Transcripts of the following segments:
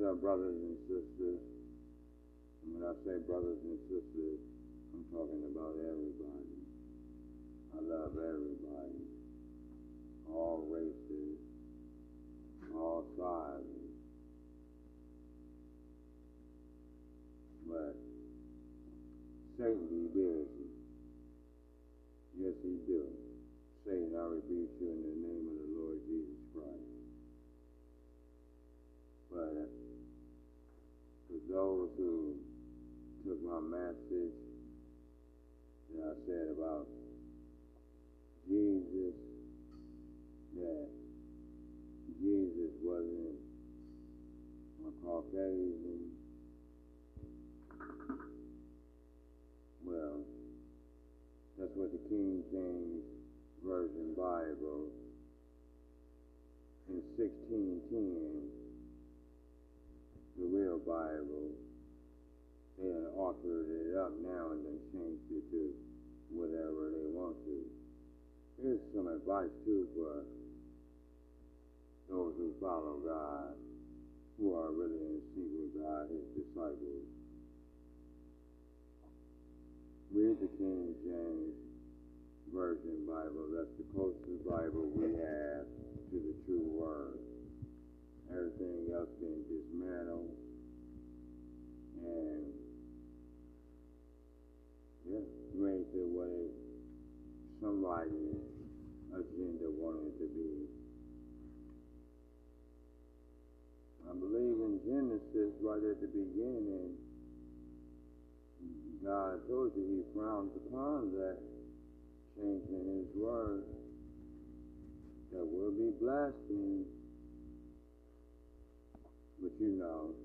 up, brothers and sisters? And when I say brothers and sisters, I'm talking about everybody. I love everybody. All races, all sizes. But Satan be busy. Yes, he do. Satan, I rebuke you in the name of the Lord Jesus Christ. But for those who took my message that I said about Jesus, that Jesus wasn't a Caucasian, well, that's what the King James Version Bible in 1610, the real Bible, they done authored it up now and then changed it to whatever they want to. Here's some advice too for those who follow God, who are really in sync with God, his disciples. Read the King James Version Bible. That's the closest Bible we have to the true word. Everything else been dismantled, and made to what somebody's agenda wanted to be. I believe in Genesis right at the beginning, God told you he frowns upon that, changing his word. That will be blasphemy. But you know,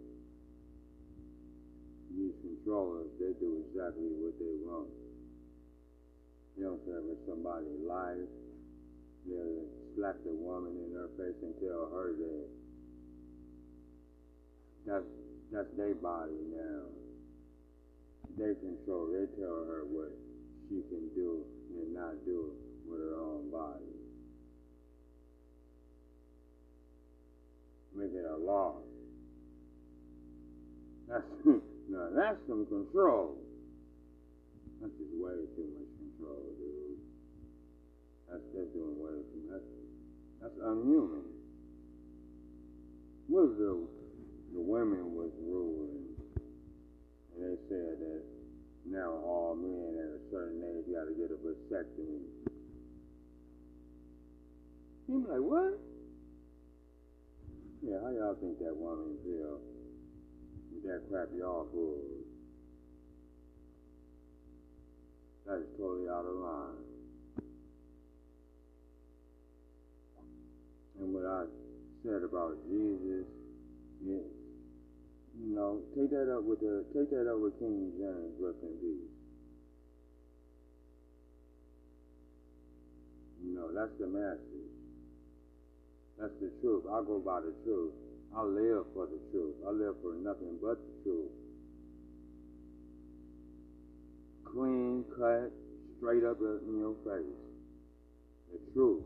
these controllers, they do exactly what they want. They don't care if it's somebody's life. They'll slap the woman in her face and tell her that that's their body now. They control, they tell her what she can do and not do with her own body. Make it a law. Now that's some control. That's just way too much control, dude. That's doing way too much. That's unhuman. What if the women was ruling, and they said that now all men at a certain age got to get a vasectomy? You'd be like, what? Yeah, how y'all think that woman feel with that crap y'all food? That is totally out of line. And what I said about Jesus, you know, take that up with King James, rest in peace. You know, that's the message. That's the truth. I go by the truth. I live for the truth. I live for nothing but the truth. Clean cut, straight up in your face. The truth.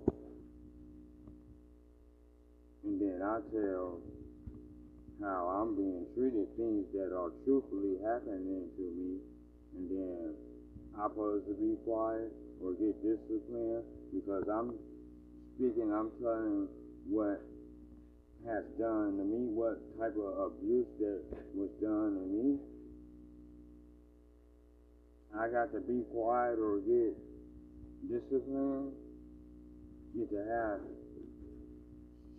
And then I tell how I'm being treated, things that are truthfully happening to me, and then I'm supposed to be quiet or get disciplined because I'm speaking, I'm telling what has done to me, what type of abuse that was done to me. I got to be quiet or get disciplined, get to have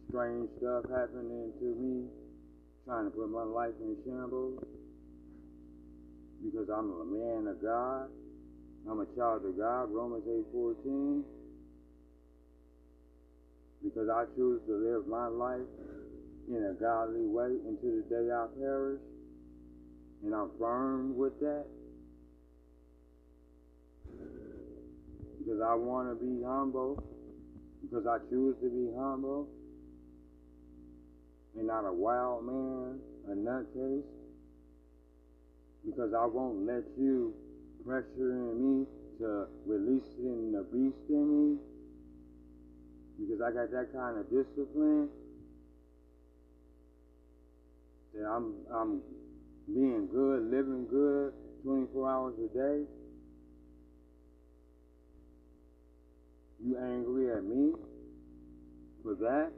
strange stuff happening to me, trying to put my life in shambles, because I'm a man of God, I'm a child of God, Romans 8:14, because I choose to live my life in a godly way until the day I perish, and I'm firm with that, because I want to be humble, because I choose to be humble, and not a wild man, a nutcase, because I won't let you pressure me to releasing the beast in me, because I got that kind of discipline that and I'm being good, living good 24 hours a day, you angry at me for that?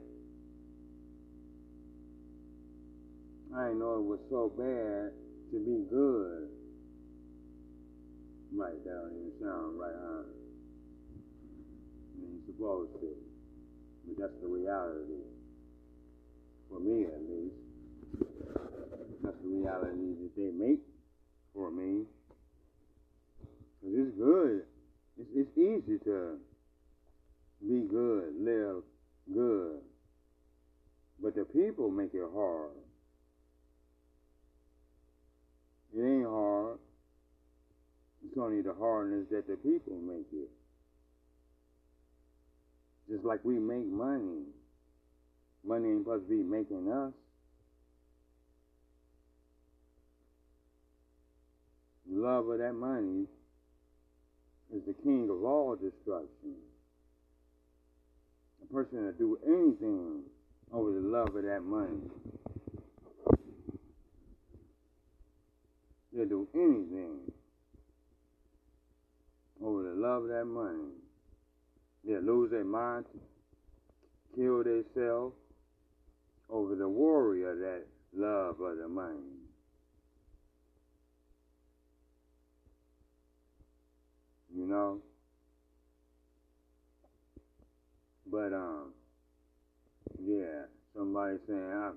I didn't know it was so bad to be good. Right, that don't even sound right, huh? You ain't supposed to. But that's the reality. For me, at least. That's the reality that they make for me. Because it's good. It's easy to be good, live good. But the people make it hard. It ain't hard. It's only the hardness that the people make it. Just like we make money. Money ain't supposed to be making us. The love of that money is the king of all destruction. A person will do anything over the love of that money. They'll do anything over the love of that money. They'll lose their mind, kill themselves over the worry of that love of the money. You know? But, yeah, somebody saying I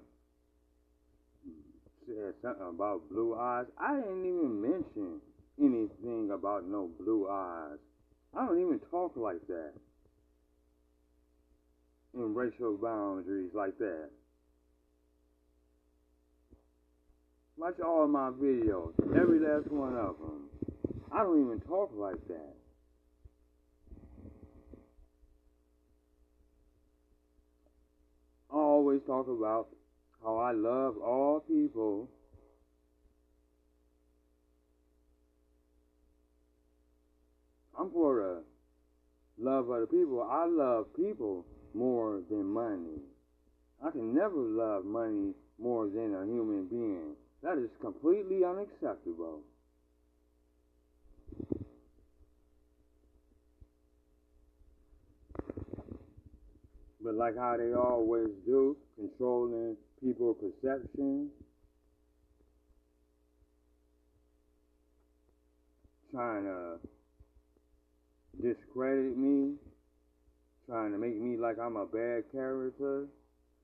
said something about blue eyes. I didn't even mention anything about no blue eyes. I don't even talk like that. In racial boundaries like that. Watch all of my videos, every last one of them. I don't even talk like that. I always talk about how I love all people. I'm for the love of the people. I love people more than money. I can never love money more than a human being. That is completely unacceptable. But like how they always do, controlling people's perception, trying to discredit me, trying to make me like I'm a bad character.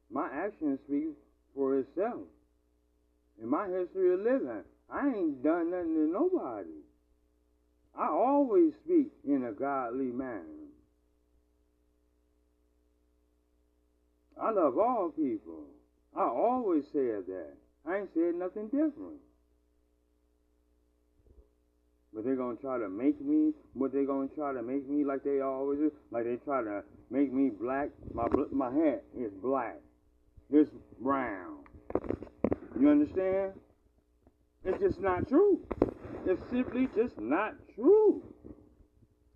My actions speak for itself. In my history of living, I ain't done nothing to nobody. I always speak in a godly manner. I love all people. I always said that. I ain't said nothing different. But they're going to try to make me, what they're going to try to make me like they always do. Like they try to make me black. My hair is black. It's brown. You understand? It's just not true. It's simply just not true.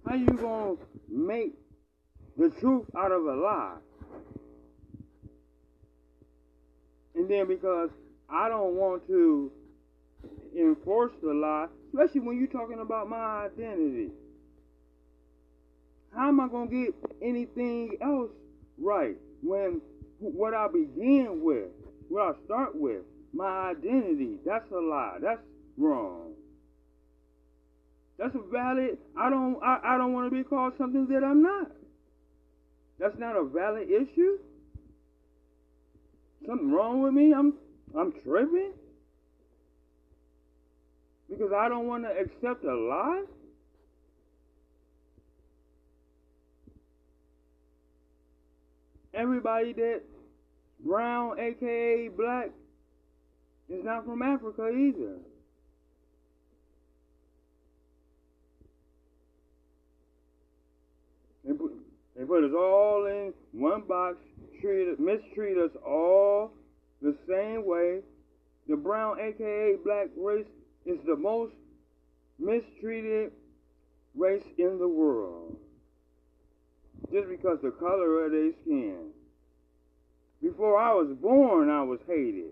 How you going to make the truth out of a lie? And then because I don't want to enforce the lie, especially when you're talking about my identity. How am I going to get anything else right when what I begin with, what I start with, my identity, that's a lie. That's wrong. That's a valid, I don't want to be called something that I'm not. That's not a valid issue. Something wrong with me? I'm tripping? Because I don't want to accept a lie? Everybody that brown, aka black, is not from Africa either. They put us all in one box, mistreat us all the same way. The brown, aka black race, is the most mistreated race in the world. Just because the color of their skin. Before I was born, I was hated.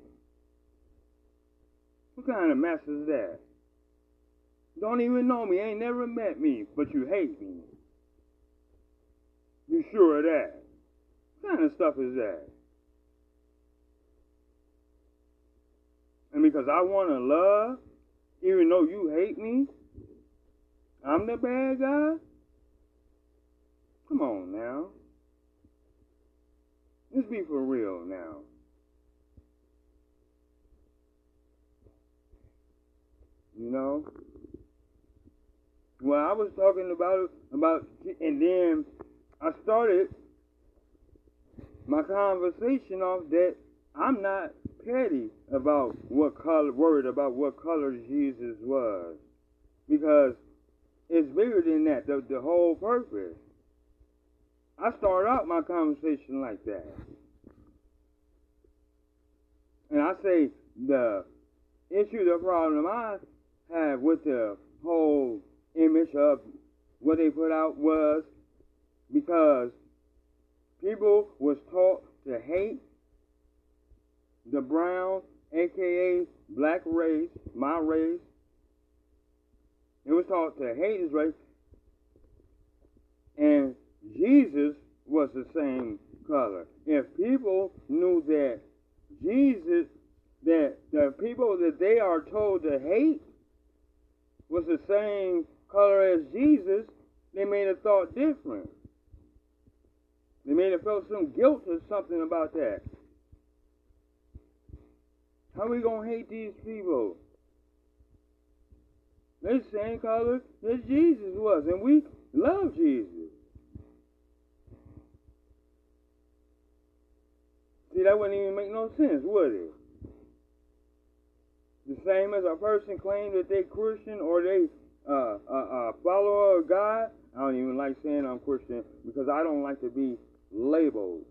What kind of mess is that? Don't even know me, ain't never met me, but you hate me. You sure of that? What kind of stuff is that? And because I want to love, even though you hate me, I'm the bad guy? Come on now. Let's be for real now. You know? Well, I was talking about, and then I started my conversation off that I'm not petty about worried about what color Jesus was. Because it's bigger than that, the whole purpose. I start out my conversation like that. And I say the issue, the problem I have with the whole image of what they put out was because people was taught to hate the brown, aka black race, my race. It was taught to hate his race. And Jesus was the same color. If people knew that Jesus, that the people that they are told to hate was the same color as Jesus, they may have thought different. They may have felt some guilt or something about that. How are we going to hate these people? They're the same color as Jesus was, and we love Jesus. See, that wouldn't even make no sense, would it? The same as a person claims that they Christian or they a follower of God. I don't even like saying I'm Christian because I don't like to be labeled.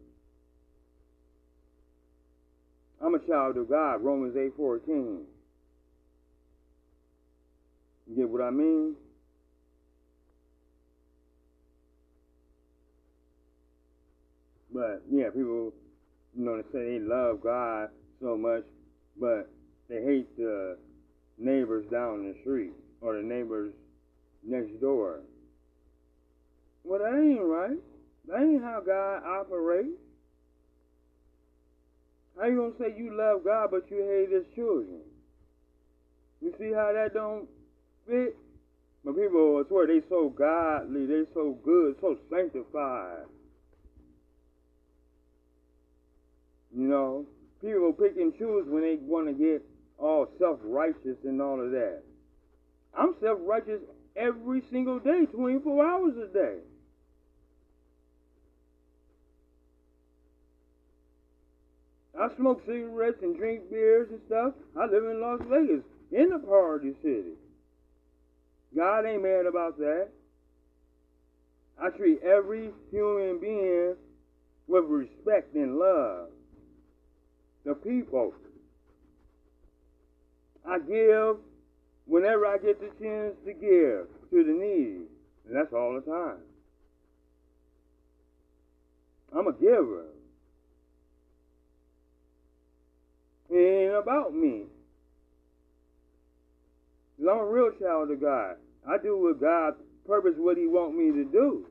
I'm a child of God, Romans 8:14. You get what I mean? But yeah, people, they say they love God so much, but they hate the neighbors down the street or the neighbors next door. Well, that ain't right. That ain't how God operates. How you gonna say you love God but you hate His children? You see how that don't fit? But people swear they so godly, they so good, so sanctified. People pick and choose when they want to get all self-righteous and all of that. I'm self-righteous every single day, 24 hours a day. I smoke cigarettes and drink beers and stuff. I live in Las Vegas, in the party city. God ain't mad about that. I treat every human being with respect and love. The people. I give whenever I get the chance to give to the needy. And that's all the time. I'm a giver. It ain't about me. Because I'm a real child of God. I do what God purpose what He want me to do.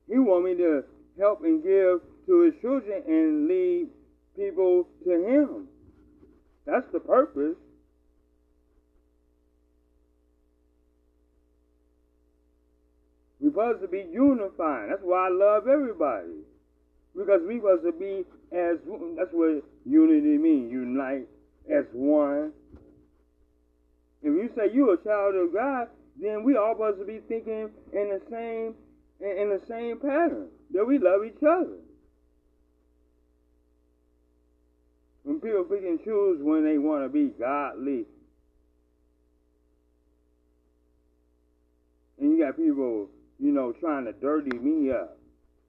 He want me to help and give to His children and lead people to Him. That's the purpose. We're supposed to be unified. That's why I love everybody. Because we're supposed to be as one. That's what unity means. Unite as one. If you say you're a child of God, then we all supposed to be thinking in the same pattern. That we love each other. When people pick and choose when they want to be godly. And you got people, trying to dirty me up.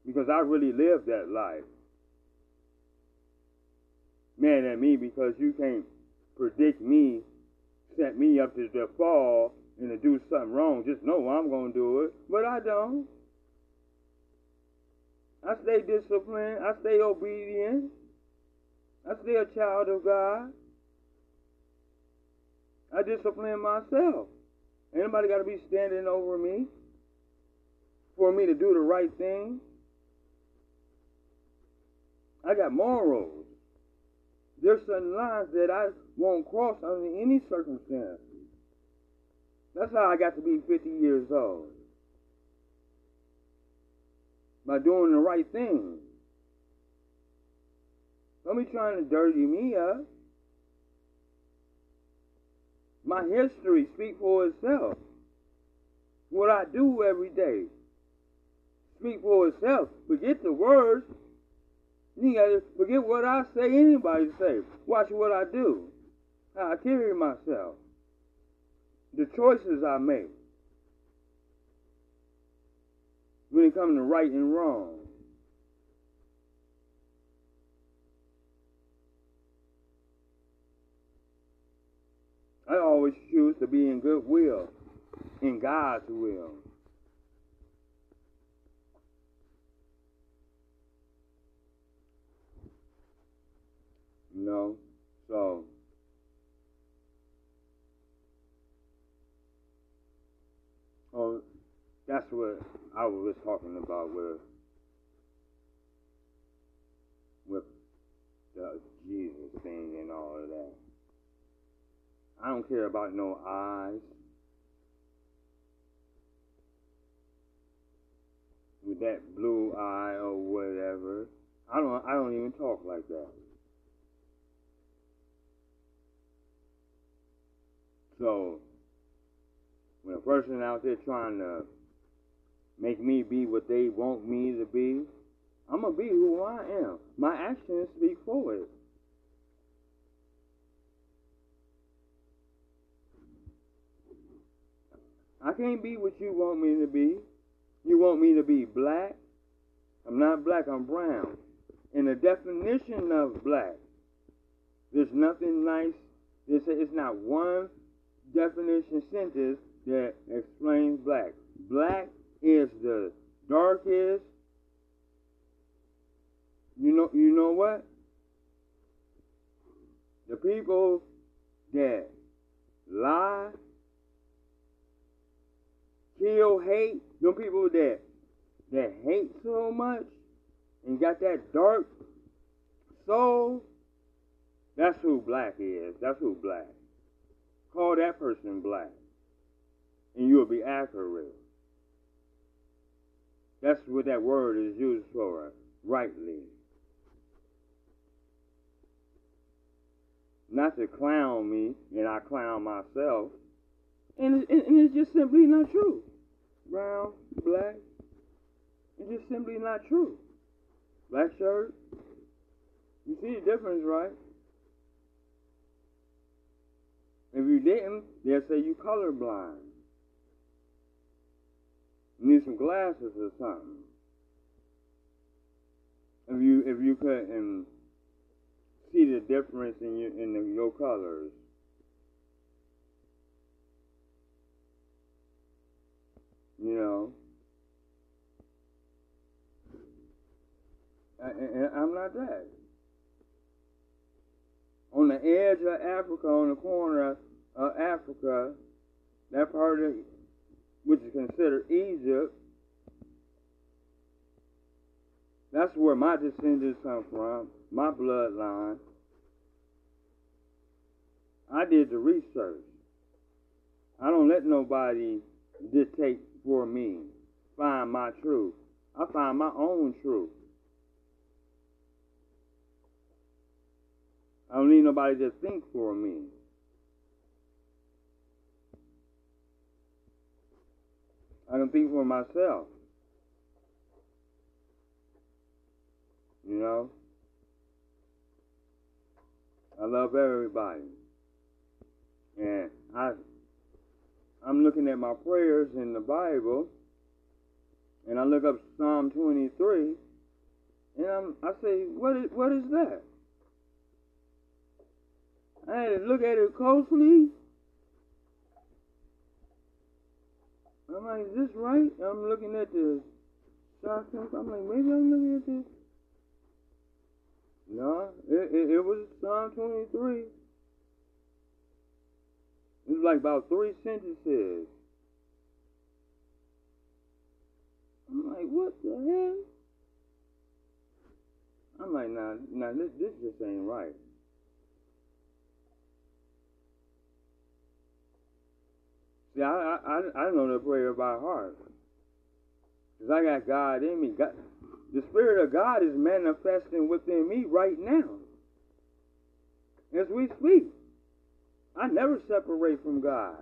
Because I really lived that life. Mad at me because you can't predict me, set me up to the fall and to do something wrong. Just know I'm going to do it. But I don't. I stay disciplined. I stay obedient. I'm still a child of God. I discipline myself. Anybody got to be standing over me for me to do the right thing? I got morals. There's certain lines that I won't cross under any circumstance. That's how I got to be 50 years old. By doing the right thing. Don't be trying to dirty me up. My history speaks for itself. What I do every day speaks for itself. Forget the words. You gotta forget what I say, anybody say. Watch what I do. How I carry myself. The choices I make. When it comes to right and wrong. I always choose to be in good will, in God's will. You know, so that's what I was talking about with the Jesus thing and all of that. I don't care about no eyes. With that blue eye or whatever. I don't even talk like that. So when a person out there trying to make me be what they want me to be, I'm gonna be who I am. My actions speak for it. I can't be what you want me to be. You want me to be black? I'm not black, I'm brown. And the definition of black, there's nothing nice. It's not one definition sentence that explains black. Black is the darkest. You know what? The people that lie, kill, hate, them people that hate so much and got that dark soul, that's who black is. That's who black. Call that person black. And you'll be accurate. That's what that word is used for, rightly. Not to clown me, and I clown myself. And it's just simply not true. Brown, black, it's just simply not true. Black shirt, you see the difference, right? If you didn't, they'll say you colorblind. You need some glasses or something. If you couldn't see the difference in your colors. You know. And I'm not that. On the edge of Africa, on the corner of Africa, that part of which is considered Egypt, that's where my descendants come from, my bloodline. I did the research. I don't let nobody dictate for me, find my truth. I find my own truth. I don't need nobody to think for me. I can think for myself. You know? I love everybody. And I'm looking at my prayers in the Bible, and I look up Psalm 23, and I say, what is that? I had to look at it closely. I'm like, is this right? I'm looking at the shotgun. I'm like, maybe I'm looking at this. No, it was Psalm 23. It was like about 3 sentences. I'm like, what the hell? I'm like, nah, this just ain't right. See, I know the prayer by heart. Because I got God in me. God, the Spirit of God is manifesting within me right now. As we speak. I never separate from God.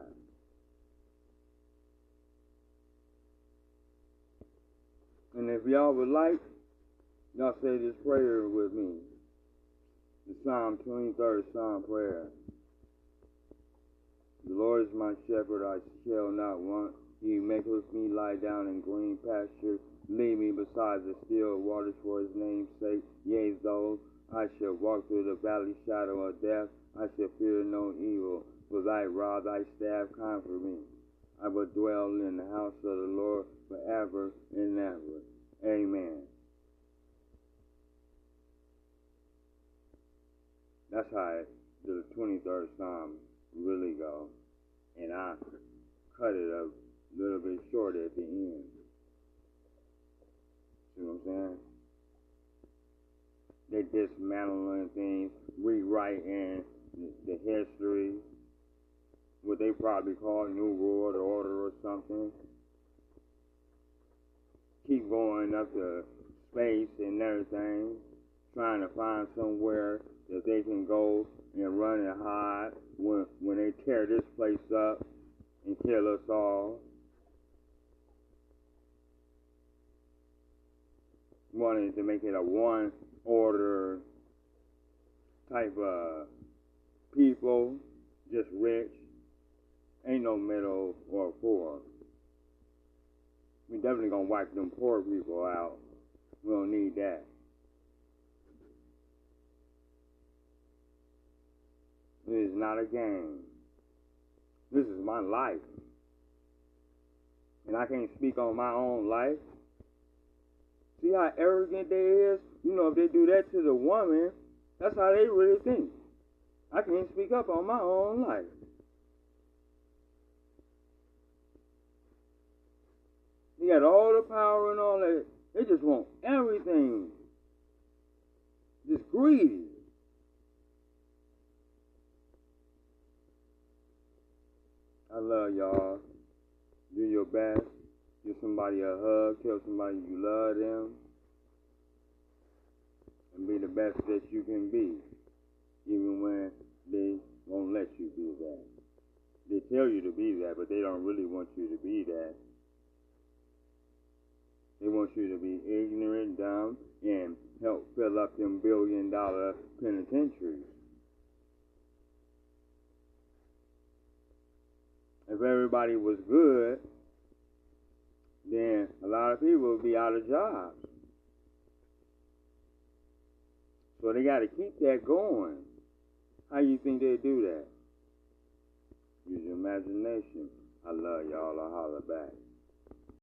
And if y'all would like, y'all say this prayer with me. The Psalm 23rd Psalm prayer. The Lord is my shepherd, I shall not want. He maketh me lie down in green pastures. Lead me beside the still waters for his name's sake. Yea, though I shall walk through the valley shadow of death, I shall fear no evil, for thy rod, thy staff comfort me. I will dwell in the house of the Lord forever and ever. Amen. That's how the 23rd Psalm really go. And I cut it a little bit short at the end. See what I'm saying? They dismantling things, rewriting the history, what they probably call New World Order or something. Keep going up to space and everything, trying to find somewhere that they can go and run and hide when they tear this place up and kill us all. Wanting to make it a one order type of people, just rich. Ain't no middle or poor. We definitely gonna wipe them poor people out. We don't need that. This is not a game. This is my life. And I can't speak on my own life. See how arrogant they is? You know, if they do that to the woman, that's how they really think. I can't speak up on my own life. He got all the power and all that. They just want everything. Just greedy. I love y'all. Do your best. Give somebody a hug. Tell somebody you love them. And be the best that you can be. Even when they won't let you be that. They tell you to be that, but they don't really want you to be that. They want you to be ignorant, dumb, and help fill up them billion-dollar penitentiaries. If everybody was good, then a lot of people would be out of jobs. So they got to keep that going. How you think they do that? Use your imagination. I love y'all. I'll holler back.